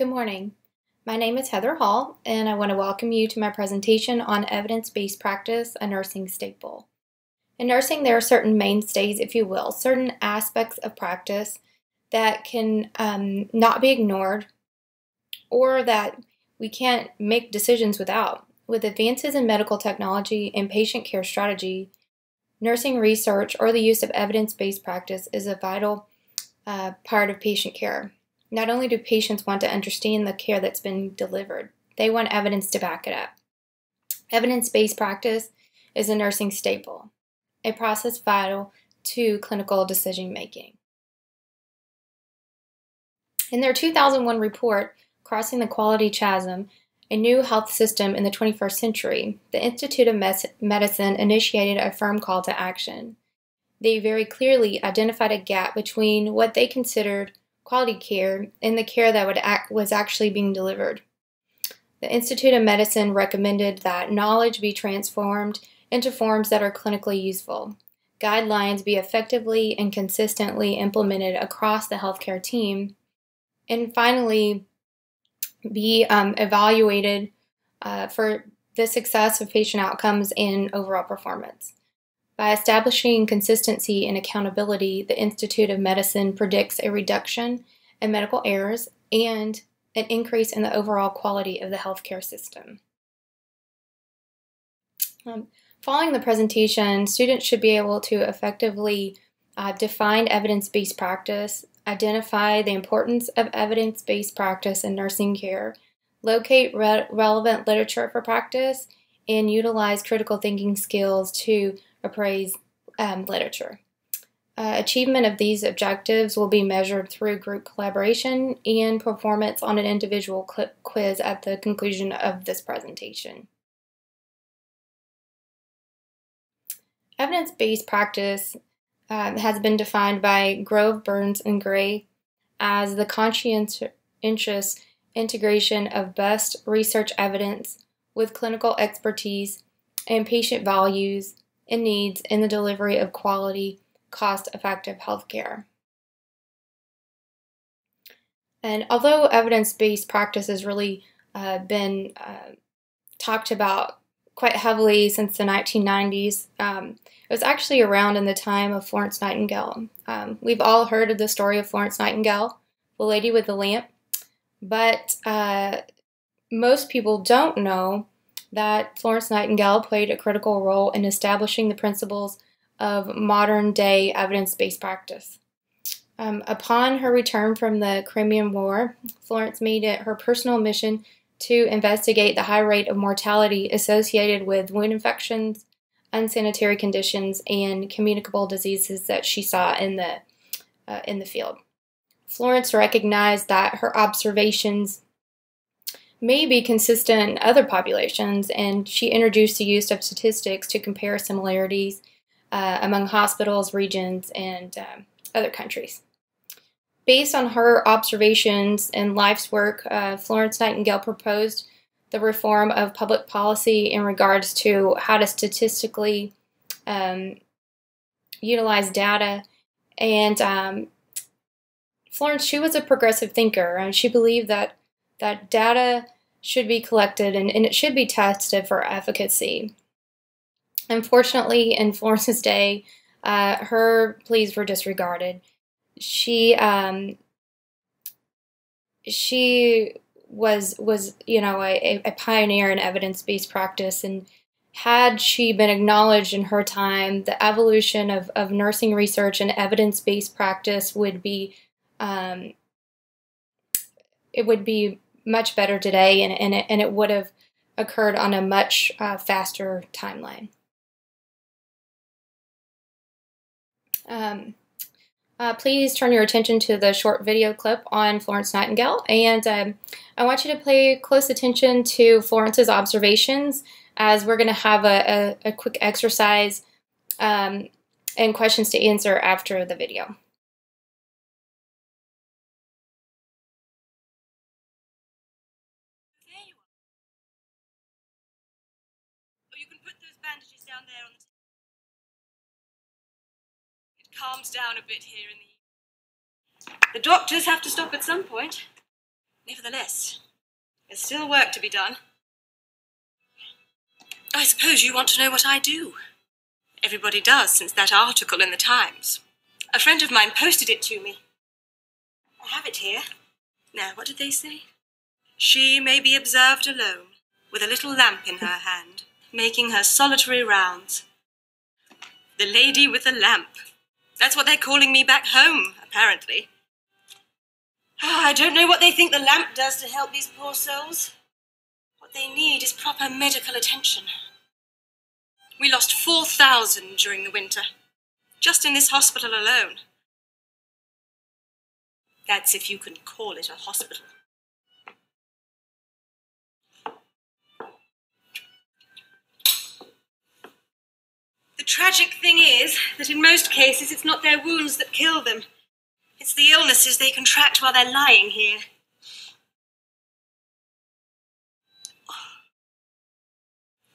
Good morning. My name is Heather Hall, and I want to welcome you to my presentation on evidence-based practice, a nursing staple. In nursing, there are certain mainstays, if you will, certain aspects of practice that can not be ignored or that we can't make decisions without. With advances in medical technology and patient care strategy, nursing research or the use of evidence-based practice is a vital part of patient care. Not only do patients want to understand the care that's been delivered, they want evidence to back it up. Evidence-based practice is a nursing staple, a process vital to clinical decision-making. In their 2001 report, Crossing the Quality Chasm, a New Health System in the 21st Century, the Institute of Medicine initiated a firm call to action. They very clearly identified a gap between what they considered quality care and the care that was actually being delivered. The Institute of Medicine recommended that knowledge be transformed into forms that are clinically useful, guidelines be effectively and consistently implemented across the healthcare team, and finally be evaluated for the success of patient outcomes and overall performance. By establishing consistency and accountability, the Institute of Medicine predicts a reduction in medical errors and an increase in the overall quality of the healthcare system. Following the presentation, students should be able to effectively define evidence-based practice, identify the importance of evidence-based practice in nursing care, locate relevant literature for practice, and utilize critical thinking skills to appraise literature. Achievement of these objectives will be measured through group collaboration and performance on an individual quiz at the conclusion of this presentation. Evidence-based practice has been defined by Grove, Burns, and Gray as the conscientious integration of best research evidence with clinical expertise and patient values and needs in the delivery of quality, cost-effective healthcare. And although evidence-based practice has really been talked about quite heavily since the 1990s, it was actually around in the time of Florence Nightingale. We've all heard of the story of Florence Nightingale, the lady with the lamp, but most people don't know that Florence Nightingale played a critical role in establishing the principles of modern-day evidence-based practice. Upon her return from the Crimean War, Florence made it her personal mission to investigate the high rate of mortality associated with wound infections, unsanitary conditions, and communicable diseases that she saw in the field. Florence recognized that her observations may be consistent in other populations, and she introduced the use of statistics to compare similarities among hospitals, regions, and other countries. Based on her observations and life's work, Florence Nightingale proposed the reform of public policy in regards to how to statistically utilize data. And Florence, she was a progressive thinker, and she believed that data should be collected and it should be tested for efficacy. Unfortunately, in Florence's day, her pleas were disregarded. She was a pioneer in evidence-based practice, and had she been acknowledged in her time, the evolution of nursing research and evidence-based practice would be much better today, and it would have occurred on a much faster timeline. Please turn your attention to the short video clip on Florence Nightingale, and I want you to pay close attention to Florence's observations, as we're going to have a quick exercise and questions to answer after the video. You can put those bandages down there on the table. It calms down a bit here in the evening. The doctors have to stop at some point. Nevertheless, there's still work to be done. I suppose you want to know what I do. Everybody does since that article in the Times. A friend of mine posted it to me. I have it here. Now, what did they say? She may be observed alone, with a little lamp in her hand, making her solitary rounds. The lady with the lamp. That's what they're calling me back home, apparently. I don't know what they think the lamp does to help these poor souls. What they need is proper medical attention. We lost 4,000 during the winter, just in this hospital alone. That's if you can call it a hospital. The tragic thing is that in most cases it's not their wounds that kill them. It's the illnesses they contract while they're lying here.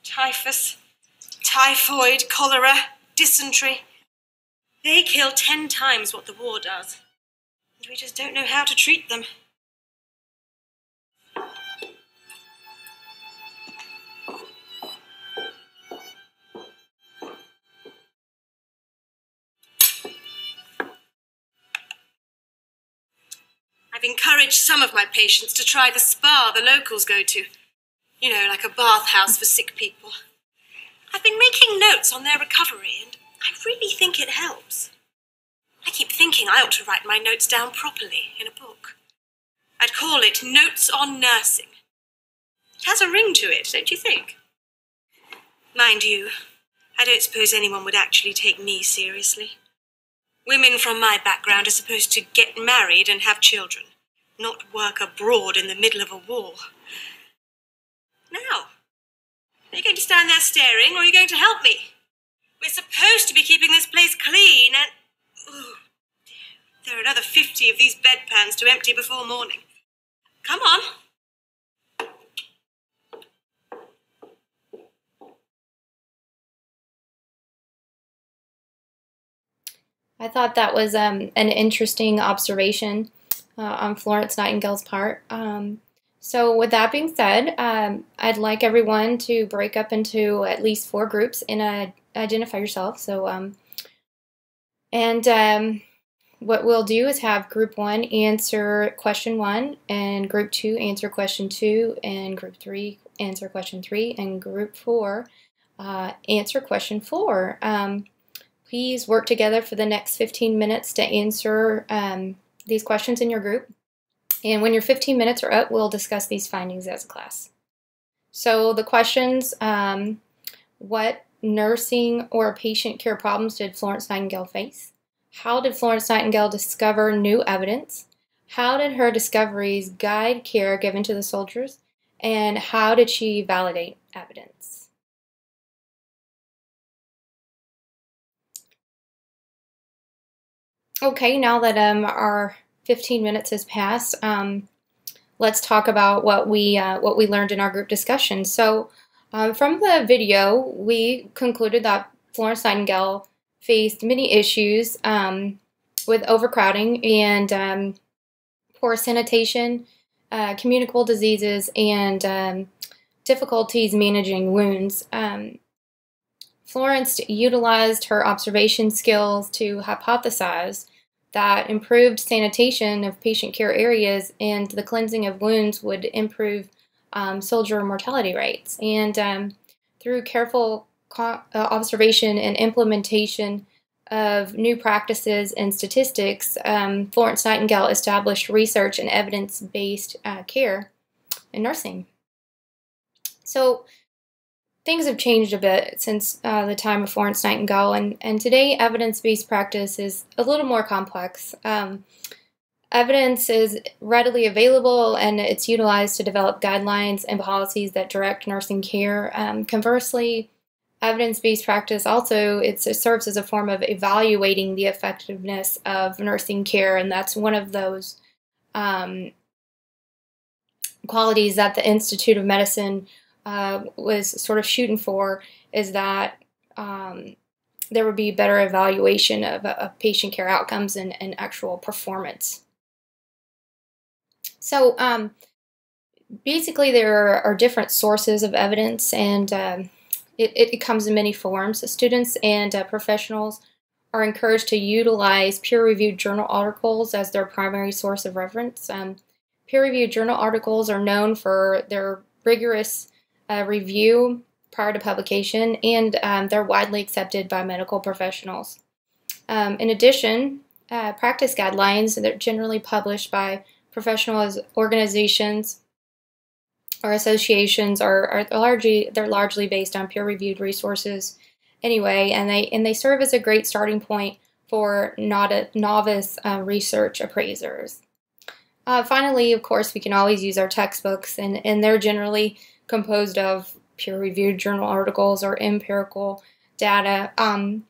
Typhus, typhoid, cholera, dysentery. They kill 10 times what the war does. And we just don't know how to treat them. I've encouraged some of my patients to try the spa the locals go to. You know, like a bathhouse for sick people. I've been making notes on their recovery, and I really think it helps. I keep thinking I ought to write my notes down properly in a book. I'd call it Notes on Nursing. It has a ring to it, don't you think? Mind you, I don't suppose anyone would actually take me seriously. Women from my background are supposed to get married and have children, not work abroad in the middle of a war. Now, are you going to stand there staring, or are you going to help me? We're supposed to be keeping this place clean, and... Ooh, there are another 50 of these bedpans to empty before morning. Come on. I thought that was an interesting observation on Florence Nightingale's part. So with that being said, I'd like everyone to break up into at least 4 groups and identify yourself. So, what we'll do is have group 1 answer question 1, and group 2 answer question 2, and group 3 answer question 3, and group 4 answer question 4. Please work together for the next 15 minutes to answer these questions in your group. And when your 15 minutes are up, we'll discuss these findings as a class. So the questions, what nursing or patient care problems did Florence Nightingale face? How did Florence Nightingale discover new evidence? How did her discoveries guide care given to the soldiers? And how did she validate evidence? Okay, now that our 15 minutes has passed, let's talk about what we learned in our group discussion. So from the video, we concluded that Florence Nightingale faced many issues with overcrowding and poor sanitation, communicable diseases, and difficulties managing wounds. Florence utilized her observation skills to hypothesize that improved sanitation of patient care areas and the cleansing of wounds would improve soldier mortality rates. And through careful observation and implementation of new practices and statistics, Florence Nightingale established research and evidence-based care in nursing. So things have changed a bit since the time of Florence Nightingale, and today evidence-based practice is a little more complex. Evidence is readily available, and it's utilized to develop guidelines and policies that direct nursing care. Conversely, evidence-based practice also it serves as a form of evaluating the effectiveness of nursing care, and that's one of those qualities that the Institute of Medicine was sort of shooting for, is that there would be better evaluation of patient care outcomes and actual performance. So basically, there are different sources of evidence, and it comes in many forms. So students and professionals are encouraged to utilize peer-reviewed journal articles as their primary source of reference. Peer-reviewed journal articles are known for their rigorous review prior to publication, and they're widely accepted by medical professionals. In addition, practice guidelines that are generally published by professional organizations or associations are largely based on peer-reviewed resources anyway, and they serve as a great starting point for novice research appraisers. Finally, of course, we can always use our textbooks, and they're generally composed of peer-reviewed journal articles or empirical data. And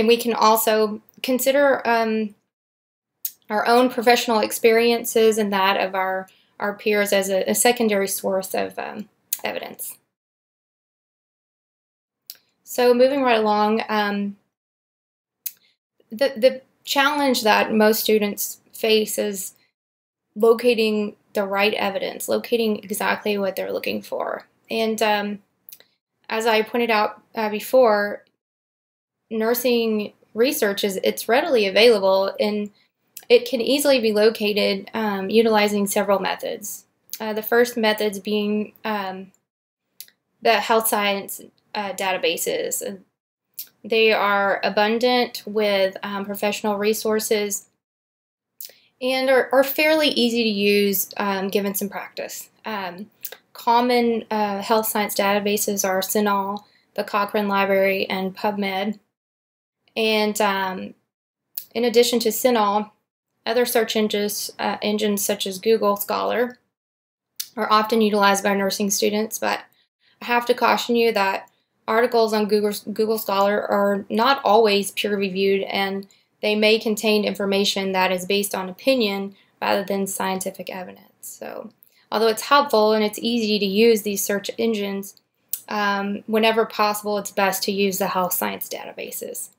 we can also consider our own professional experiences and that of our peers as a secondary source of evidence. So moving right along, the challenge that most students face is locating the right evidence, locating exactly what they're looking for. And as I pointed out before, nursing research it's readily available, and it can easily be located utilizing several methods. The first methods being the health science databases. They are abundant with professional resources and are fairly easy to use given some practice. Common health science databases are CINAHL, the Cochrane Library, and PubMed. And in addition to CINAHL, other search engines such as Google Scholar are often utilized by nursing students, but I have to caution you that articles on Google Scholar are not always peer-reviewed, and they may contain information that is based on opinion rather than scientific evidence. So, although it's helpful and it's easy to use these search engines, whenever possible, it's best to use the health science databases.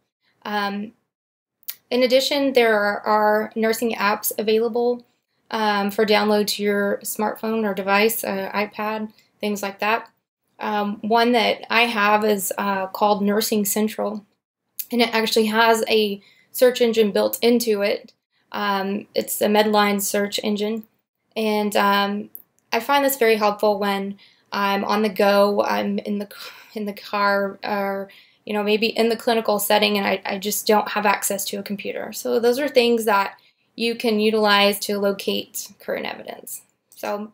In addition, there are nursing apps available for download to your smartphone or device, iPad, things like that. One that I have is called Nursing Central, and it actually has a search engine built into it. It's a Medline search engine, and I find this very helpful when I'm on the go, I'm in the car, or maybe in the clinical setting, and I just don't have access to a computer. So those are things that you can utilize to locate current evidence. So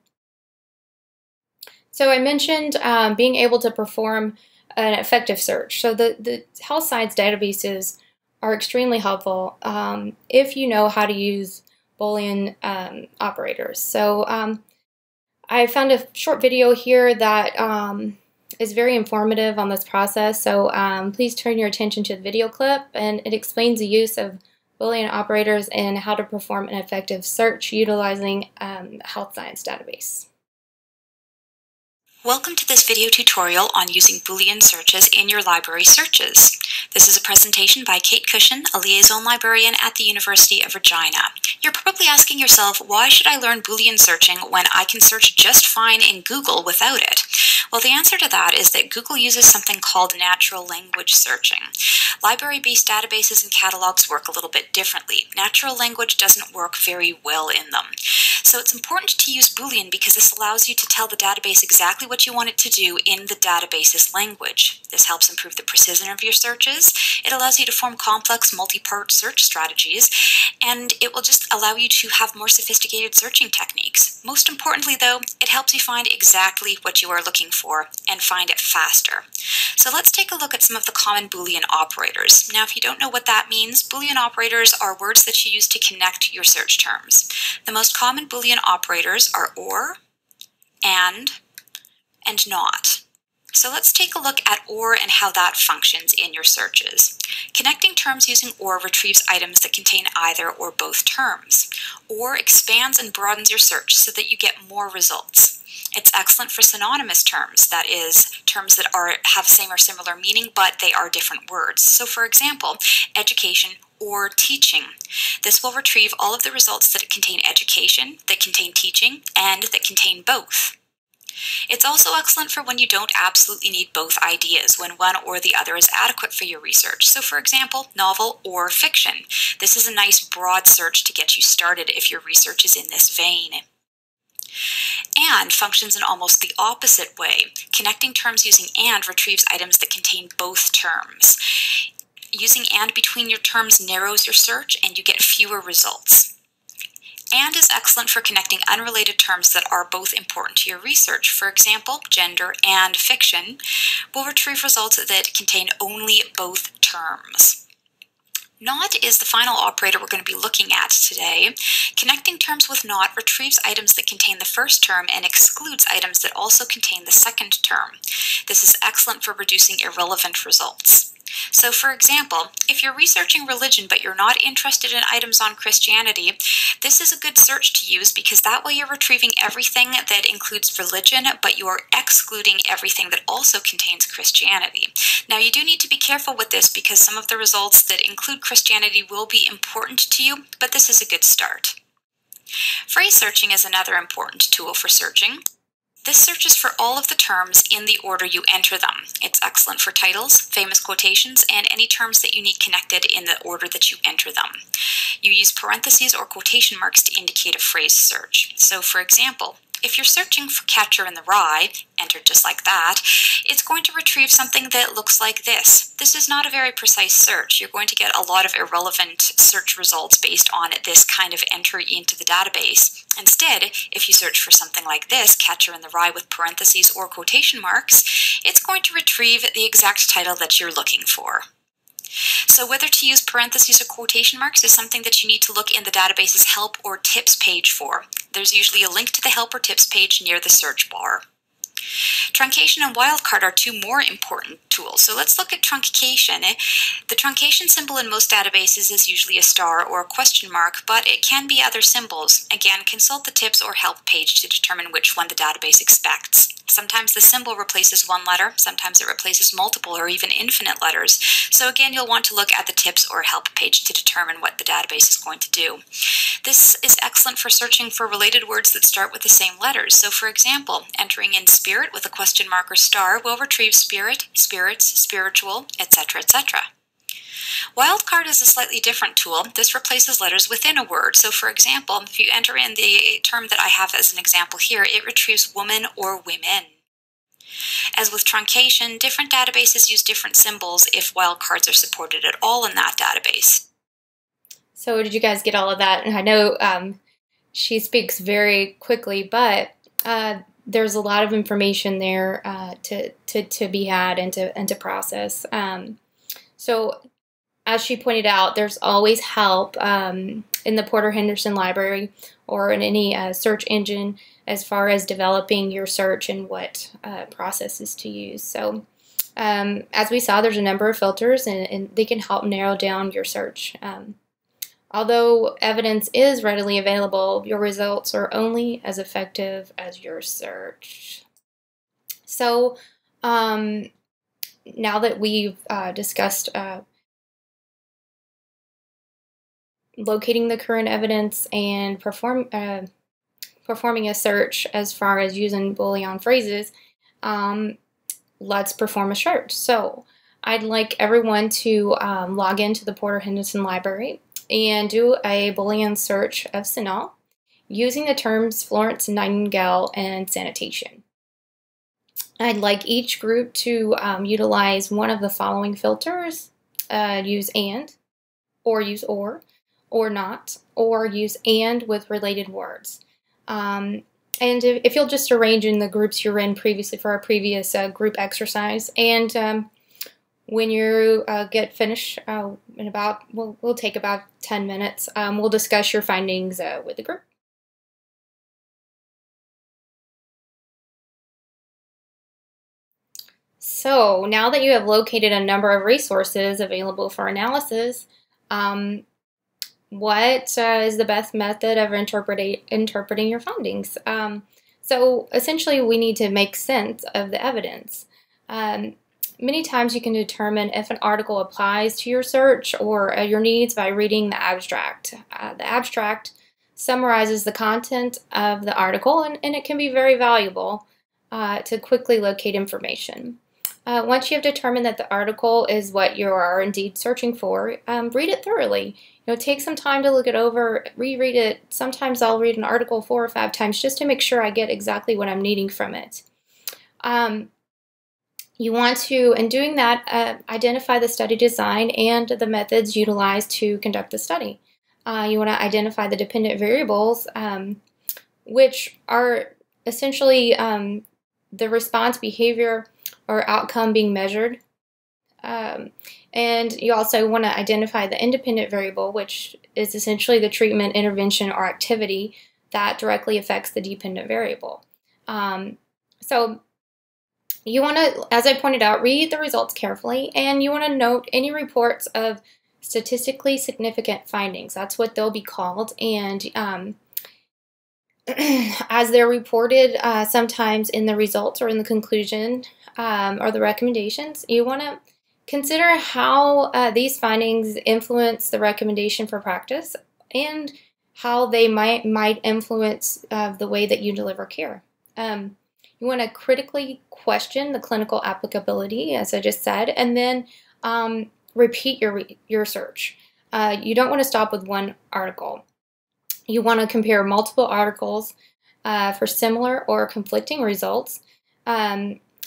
I mentioned being able to perform an effective search. So the health science databases are extremely helpful if you know how to use Boolean operators. So I found a short video here that is very informative on this process. So please turn your attention to the video clip, and it explains the use of Boolean operators and how to perform an effective search utilizing a health science database. Welcome to this video tutorial on using Boolean searches in your library searches. This is a presentation by Kate Cushion, a liaison librarian at the University of Regina. You're probably asking yourself, why should I learn Boolean searching when I can search just fine in Google without it? Well, the answer to that is that Google uses something called natural language searching. Library-based databases and catalogs work a little bit differently. Natural language doesn't work very well in them. So it's important to use Boolean because this allows you to tell the database exactly what you want it to do in the database's language. This helps improve the precision of your searches. It allows you to form complex multi-part search strategies, and it will just allow you to have more sophisticated searching techniques. Most importantly, though, it helps you find exactly what you are looking for and find it faster. So let's take a look at some of the common Boolean operators. Now, if you don't know what that means, Boolean operators are words that you use to connect your search terms. The most common Boolean operators are or, and not. So let's take a look at or and how that functions in your searches. Connecting terms using or retrieves items that contain either or both terms. Or expands and broadens your search so that you get more results. It's excellent for synonymous terms, that is, terms that have same or similar meaning, but they are different words. So for example, education or teaching. This will retrieve all of the results that contain education, that contain teaching, and that contain both. It's also excellent for when you don't absolutely need both ideas, when one or the other is adequate for your research. So for example, novel or fiction. This is a nice broad search to get you started if your research is in this vein. And functions in almost the opposite way. Connecting terms using and retrieves items that contain both terms. Using and between your terms narrows your search and you get fewer results. And is excellent for connecting unrelated terms that are both important to your research. For example, gender and fiction will retrieve results that contain only both terms. Not is the final operator we're going to be looking at today. Connecting terms with not retrieves items that contain the first term and excludes items that also contain the second term. This is excellent for reducing irrelevant results. So for example, if you're researching religion but you're not interested in items on Christianity, this is a good search to use because that way you're retrieving everything that includes religion, but you are excluding everything that also contains Christianity. Now you do need to be careful with this because some of the results that include Christianity will be important to you, but this is a good start. Phrase searching is another important tool for searching. This searches for all of the terms in the order you enter them. It's excellent for titles, famous quotations, and any terms that you need connected in the order that you enter them. You use parentheses or quotation marks to indicate a phrase search. So for example, if you're searching for Catcher in the Rye, entered just like that, it's going to retrieve something that looks like this. This is not a very precise search. You're going to get a lot of irrelevant search results based on this kind of entry into the database. Instead, if you search for something like this, Catcher in the Rye with parentheses or quotation marks, it's going to retrieve the exact title that you're looking for. So whether to use parentheses or quotation marks is something that you need to look in the database's help or tips page for. There's usually a link to the help or tips page near the search bar. Truncation and wildcard are two more important tools. So let's look at truncation. The truncation symbol in most databases is usually a star or a question mark, but it can be other symbols. Again, consult the tips or help page to determine which one the database expects. Sometimes the symbol replaces one letter, sometimes it replaces multiple or even infinite letters. So again, you'll want to look at the tips or help page to determine what the database is going to do. This is excellent for searching for related words that start with the same letters. So for example, entering in spirit with a question mark or star will retrieve spirit, spirits, spiritual, etc., etc. Wildcard is a slightly different tool. This replaces letters within a word. So for example, if you enter in the term that I have as an example here, it retrieves woman or women. As with truncation, different databases use different symbols if wildcards are supported at all in that database. So did you guys get all of that? And I know she speaks very quickly, but there's a lot of information there to be had and to process. So as she pointed out, there's always help in the Porter Henderson Library or in any search engine as far as developing your search and what processes to use. So as we saw, there's a number of filters and they can help narrow down your search. Although evidence is readily available, your results are only as effective as your search. So now that we've discussed locating the current evidence and performing a search as far as using Boolean phrases, let's perform a search. So I'd like everyone to log into the Porter Henderson Library and do a Boolean search of Sinal using the terms Florence Nightingale and sanitation. I'd like each group to utilize one of the following filters, use and, or use or not, or use and with related words. And if you'll just arrange in the groups you're in previously for our previous group exercise, and when you get finished, we'll take about 10 minutes. We'll discuss your findings with the group. So now that you have located a number of resources available for analysis, what is the best method of interpreting your findings? So essentially we need to make sense of the evidence. many times you can determine if an article applies to your search or your needs by reading the abstract. The abstract summarizes the content of the article, and it can be very valuable to quickly locate information. Once you have determined that the article is what you are indeed searching for, read it thoroughly. Take some time to look it over, reread it. Sometimes I'll read an article 4 or 5 times just to make sure I get exactly what I'm needing from it. You want to, in doing that, identify the study design and the methods utilized to conduct the study. You want to identify the dependent variables, which are essentially the response, behavior, or outcome being measured. And you also want to identify the independent variable, which is essentially the treatment, intervention, or activity that directly affects the dependent variable. So you want to, as I pointed out, read the results carefully, and you want to note any reports of statistically significant findings. That's what they'll be called. And as they're reported sometimes in the results or in the conclusion or the recommendations, you want to consider how these findings influence the recommendation for practice and how they might influence the way that you deliver care. You want to critically question the clinical applicability, as I just said, and then repeat your search. You don't want to stop with one article. You want to compare multiple articles for similar or conflicting results,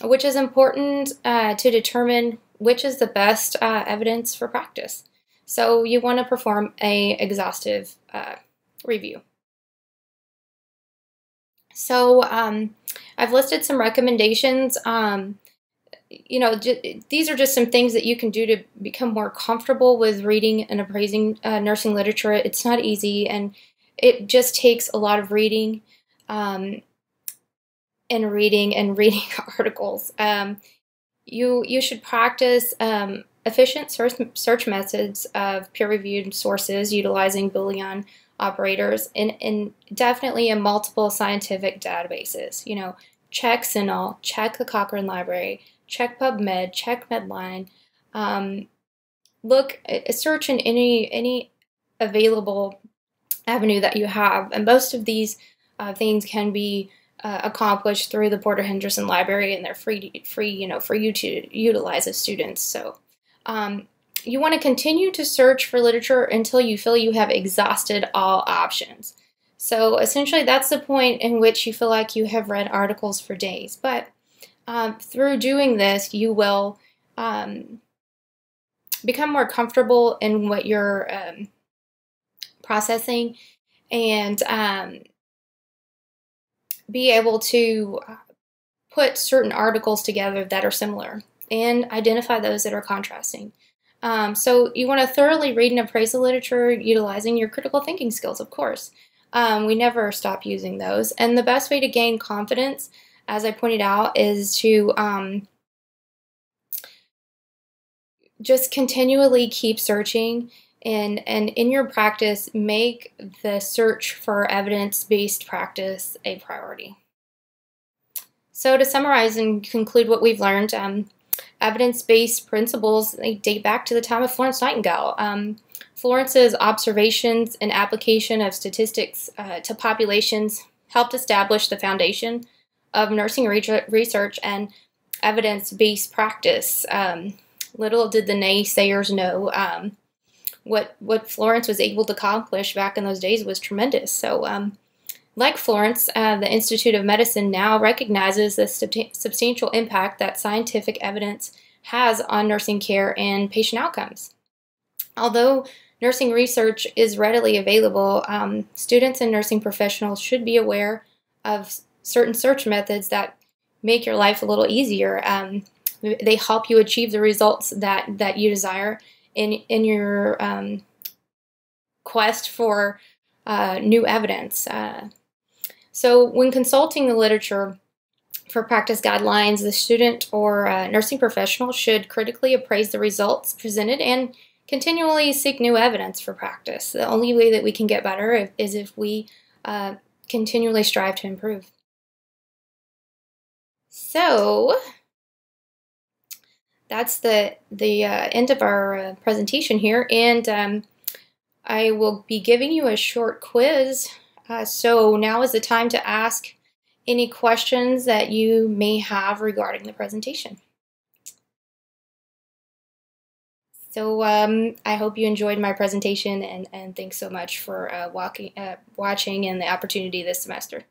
which is important to determine which is the best evidence for practice. So you want to perform an exhaustive review. So I've listed some recommendations. These are just some things that you can do to become more comfortable with reading and appraising nursing literature. It's not easy, and it just takes a lot of reading and reading articles. You should practice efficient search methods of peer-reviewed sources utilizing Boolean operators and definitely in multiple scientific databases. Check CINAHL, check the Cochrane Library, check PubMed, check Medline. Search in any available avenue that you have, and most of these things can be accomplished through the Porter Henderson Library, and they're free, for you to utilize as students. So you want to continue to search for literature until you feel you have exhausted all options. So essentially, that's the point in which you feel like you have read articles for days. But through doing this, you will become more comfortable in what you're processing, and be able to put certain articles together that are similar and identify those that are contrasting. So you want to thoroughly read and appraise the literature utilizing your critical thinking skills, of course. We never stop using those. And the best way to gain confidence, as I pointed out, is to just continually keep searching, and in your practice, make the search for evidence-based practice a priority. So to summarize and conclude what we've learned, evidence-based principles, they date back to the time of Florence Nightingale. Florence's observations and application of statistics to populations helped establish the foundation of nursing research and evidence-based practice. Little did the naysayers know what Florence was able to accomplish back in those days was tremendous. So like Florence, the Institute of Medicine now recognizes the substantial impact that scientific evidence has on nursing care and patient outcomes. Although nursing research is readily available, students and nursing professionals should be aware of certain search methods that make your life a little easier. They help you achieve the results that you desire in your quest for new evidence. So when consulting the literature for practice guidelines, the student or nursing professional should critically appraise the results presented and continually seek new evidence for practice. The only way that we can get better is if we continually strive to improve. that's the end of our presentation here, and I will be giving you a short quiz. So now is the time to ask any questions that you may have regarding the presentation. So I hope you enjoyed my presentation, and thanks so much for watching and the opportunity this semester.